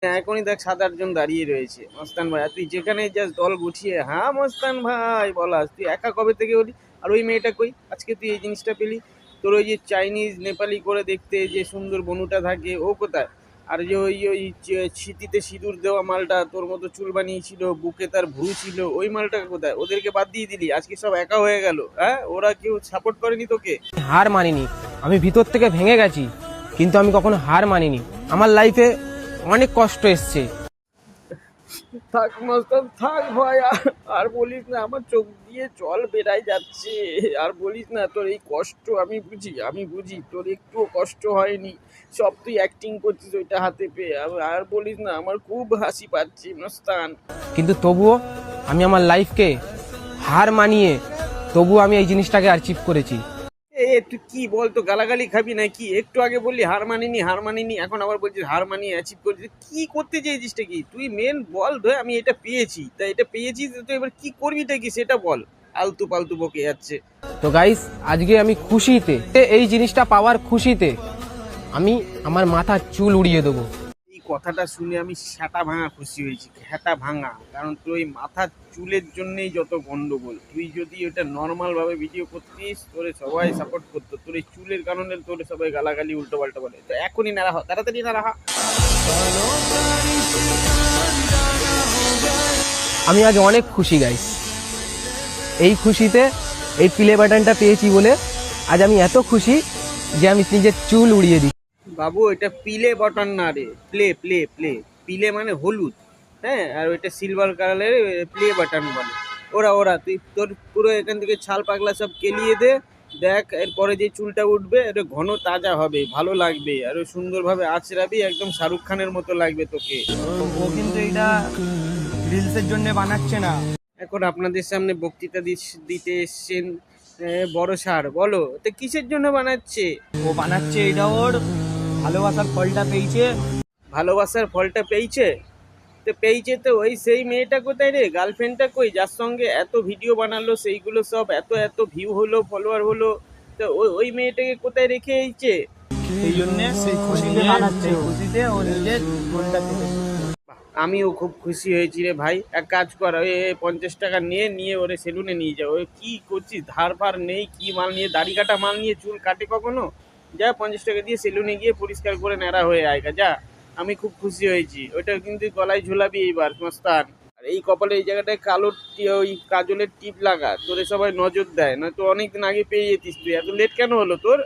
এখনই দেখ 7-8 জন দাঁড়িয়ে রয়েছে মস্তান ভাই, আর তুই যেখানে যাস দল গুছিয়ে হ্যাঁ মস্তান ভাই বলাস, তুই একা কবে থেকে হলি? আর ওই মেয়েটা কই? আজকে তুই এই জিনিসটা পেলি? তোর ওই যে চাইনিজ নেপালি করে দেখতে যে সুন্দর বনুটা থাকে ও কোথায়? আর যে ওই ওই ছিটিতে সিঁদুর দেওয়া মালটা তোর মতো চুল বানিয়েছিল, বুকে তার ভ্রু ছিল, ওই মালটা কোথায়? ওদেরকে বাদ দিয়ে দিলি, আজকে সব একা হয়ে গেল। হ্যাঁ, ওরা কেউ সাপোর্ট করেনি তোকে? হার মানিনি, আমি ভিতর থেকে ভেঙে গেছি, কিন্তু আমি কখনো হার মানিনি। আমার লাইফে অনেক কষ্ট এসছে। থাক মস্তান থাক ভাই, আর বলিস না, আমার চোখ দিয়ে জল বেরাই যাচ্ছে। আর বলিস না, তোর এই কষ্ট আমি বুঝি তোর একটুও কষ্ট হয়নি, সব তুই অ্যাক্টিং করছিস ওইটা হাতে পেয়ে। আর বলিস না, আমার খুব হাসি পাচ্ছে মস্তান। কিন্তু তবুও আমি আমার লাইফকে হার মানিয়ে তবুও আমি এই জিনিসটাকে অ্যাচিভ করেছি। তুই কি বলতো, গালাগালি খাবি নাকি? একটু আগে বললি হার মানিনি, এখন আবার বলছিস হার মানিয়ে অ্যাচিভ করেছিস। কি করতে চেয়েছিসটা কি তুই? মেন বল ধর, আমি এটা পেয়েছি, তা এটা পেয়েছিস তো এবার কি করবিটা কি সেটা বল। আলতু পালতু বকে যাচ্ছে। তো গাইস, আজকে আমি খুশিতে, এই জিনিসটা পাওয়ার খুশিতে আমি আমার মাথার চুল উড়িয়ে দেবো। এই কথাটা শুনে আমি সেটা ভাঙা খুশি হয়েছি, খেটা ভাঙা। কারণ তুই ওই মাথার চুলের জন্যই যত গন্ডগোল। তুই যদি ওটা নর্মাল ভাবে ভিডিও করতিস, তোরে সবাই সাপোর্ট করতো। তোর এই চুলের কারণে তোরে সবাই গালাগালি উল্টো পাল্টা বলে। তো এখনই নাড়া হ, তাড়াতাড়ি নাড়া হ। আমি আজ অনেক খুশি গাইস। এই খুশিতে এই প্লে বাটনটা পেয়েছি বলে আজ আমি এত খুশি যে আমি নিজের চুল উড়িয়ে দিই। বাবু, এটা পিলে বটন না রে, প্লে প্লে প্লে। পিলে মানে হলুদ, হ্যাঁ, আর ওইটা সিলভার কালারের প্লে বাটন বলে। ওরা ওরা তুই তোর পুরো এখান থেকে ছাল পাগলা সব কেলিয়ে দে। দেখ এরপরে যে চুলটা উঠবে এটা ঘন তাজা হবে, ভালো লাগবে, আর সুন্দরভাবে আঁচড়াবি, একদম শাহরুখ খানের মতো লাগবে তোকে। ও কিন্তু এটা রিলসের জন্য বানাচ্ছে না। এখন আপনাদের সামনে বক্তৃতা দিতে এসছেন বড় স্যার, বলো তো কিসের জন্য বানাচ্ছে? ও বানাচ্ছে এটা ওর ভালোবাসার ফলটা পেয়েছে। ভালোবাসার ফলটা পেয়েছে? তো পেয়েছে তো ওই সেই মেয়েটা কোথায় রে? গার্লফ্রেন্ডটা কই, যার সঙ্গে এত ভিডিও বানালো, সেইগুলো সব এত এত ভিউ হলো, ফলোয়ার হলো, তো ওই ওই মেয়েটাকে কোথায় রেখে এইছে? সেই জন্য সেই খুশিতে বানাচ্ছে, খুশিতে ও নিজের ফলটা পেয়েছে। আমিও খুব খুশি হয়েছি রে ভাই। এক কাজ কর, ওই 50 টাকা নিয়ে নিয়ে ওরে সেলুনে নিয়ে যাও। ওই কি করছিস, ধার ফার নেই কি মাল নিয়ে, দাড়ি কাটা মাল নিয়ে চুল কাটে কখনো? যা 50 টাকা দিয়ে সেলুনে গিয়ে পরিষ্কার করে ন্যাড়া হয়ে আয়গা যা। আমি খুব খুশি হয়েছি। ওইটা কিন্তু গলায় ঝুলাবি এইবার মস্তান। আর এই কপালে এই জায়গাটায় কালো ওই কাজলের টিপ লাগা, তোরে সবাই নজর দেয়, নয়তো অনেকদিন আগে পেয়ে যেতিস তুই। এত লেট কেন হলো তোর?